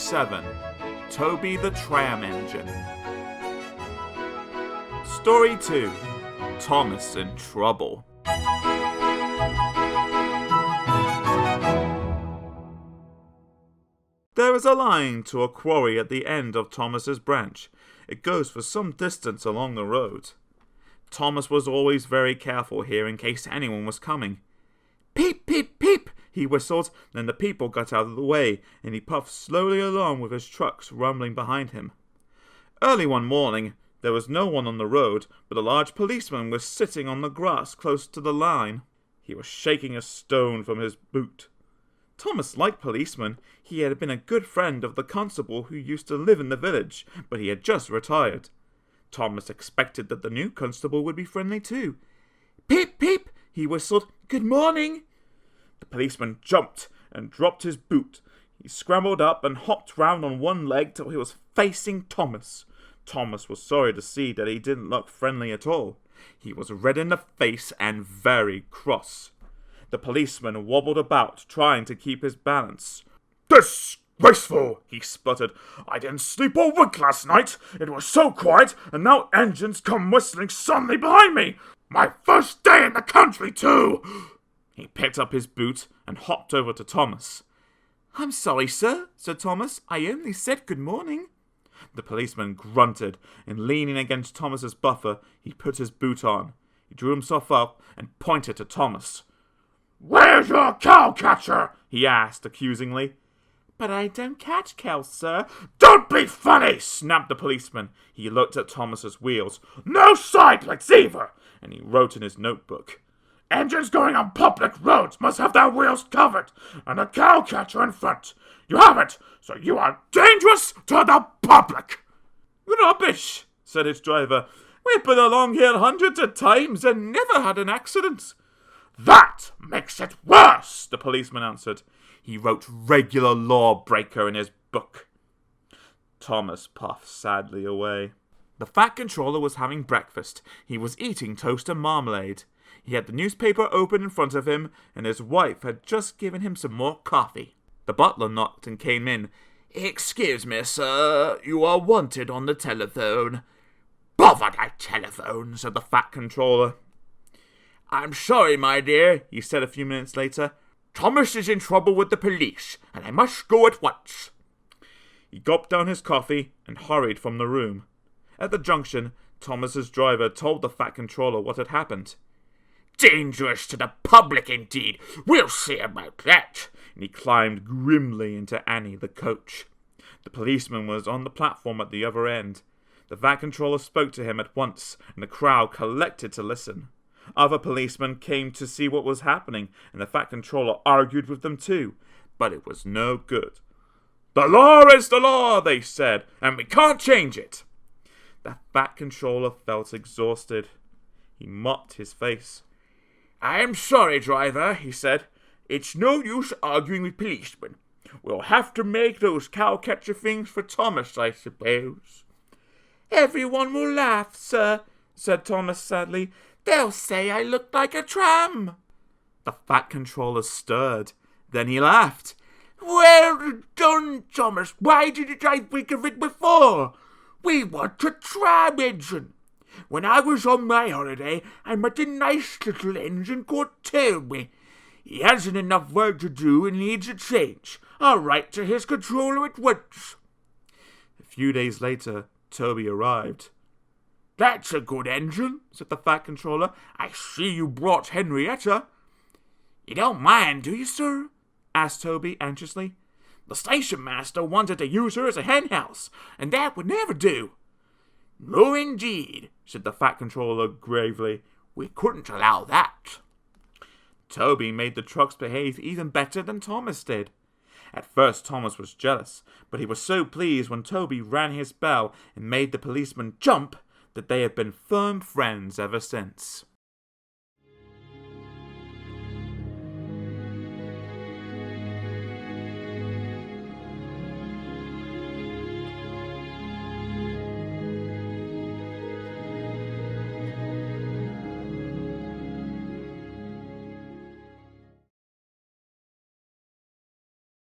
7. Toby the Tram Engine. Story 2. Thomas in Trouble. There is a line to a quarry at the end of Thomas's branch. It goes for some distance along the road. Thomas was always very careful here in case anyone was coming. Peep, peep, peep, he whistled. Then the people got out of the way, and he puffed slowly along with his trucks rumbling behind him. Early one morning, there was no one on the road, but a large policeman was sitting on the grass close to the line. He was shaking a stone from his boot. Thomas liked policemen. He had been a good friend of the constable who used to live in the village, but he had just retired. Thomas expected that the new constable would be friendly too. Peep, peep, he whistled. Good morning. The policeman jumped and dropped his boot. He scrambled up and hopped round on one leg till he was facing Thomas. Thomas was sorry to see that he didn't look friendly at all. He was red in the face and very cross. The policeman wobbled about, trying to keep his balance. Disgraceful, he sputtered. I didn't sleep or wink last night. It was so quiet, and now engines come whistling suddenly behind me. My first day in the country, too. He picked up his boot and hopped over to Thomas. I'm sorry, sir, said Thomas. I only said good morning. The policeman grunted, and leaning against Thomas's buffer, he put his boot on. He drew himself up and pointed to Thomas. Where's your cow-catcher? He asked accusingly. But I don't catch cows, sir. Don't be funny, snapped the policeman. He looked at Thomas's wheels. No side plates either! And he wrote in his notebook. Engines going on public roads must have their wheels covered, and a cow-catcher in front. You haven't, so you are dangerous to the public. Rubbish, said his driver. We've been along here hundreds of times and never had an accident. That makes it worse, the policeman answered. He wrote regular lawbreaker in his book. Thomas puffed sadly away. The Fat Controller was having breakfast. He was eating toast and marmalade. He had the newspaper open in front of him, and his wife had just given him some more coffee. The butler knocked and came in. Excuse me, sir, you are wanted on the telephone. Bother that telephone, said the Fat Controller. I'm sorry, my dear, he said a few minutes later. Thomas is in trouble with the police, and I must go at once. He gulped down his coffee and hurried from the room. At the junction, Thomas's driver told the Fat Controller what had happened. Dangerous to the public, indeed. We'll see about that. And he climbed grimly into Annie, the coach. The policeman was on the platform at the other end. The Fat Controller spoke to him at once, and the crowd collected to listen. Other policemen came to see what was happening, and the Fat Controller argued with them too, but it was no good. The law is the law, they said, and we can't change it. The Fat Controller felt exhausted. He mopped his face. I am sorry, driver, he said. It's no use arguing with policemen. We'll have to make those cow-catcher things for Thomas, I suppose. Everyone will laugh, sir, said Thomas sadly. They'll say I look like a tram. The Fat Controller stirred. Then he laughed. Well done, Thomas. Why didn't I think of it before? We want a tram engine. When I was on my holiday, I met a nice little engine called Toby. He hasn't enough work to do and needs a change. I'll write to his controller at once. A few days later, Toby arrived. That's a good engine, said the Fat Controller. I see you brought Henrietta. You don't mind, do you, sir? Asked Toby anxiously. The station master wanted to use her as a hen house, and that would never do. No, indeed, said the Fat Controller gravely. We couldn't allow that. Toby made the trucks behave even better than Thomas did. At first Thomas was jealous, but he was so pleased when Toby rang his bell and made the policeman jump that they had been firm friends ever since.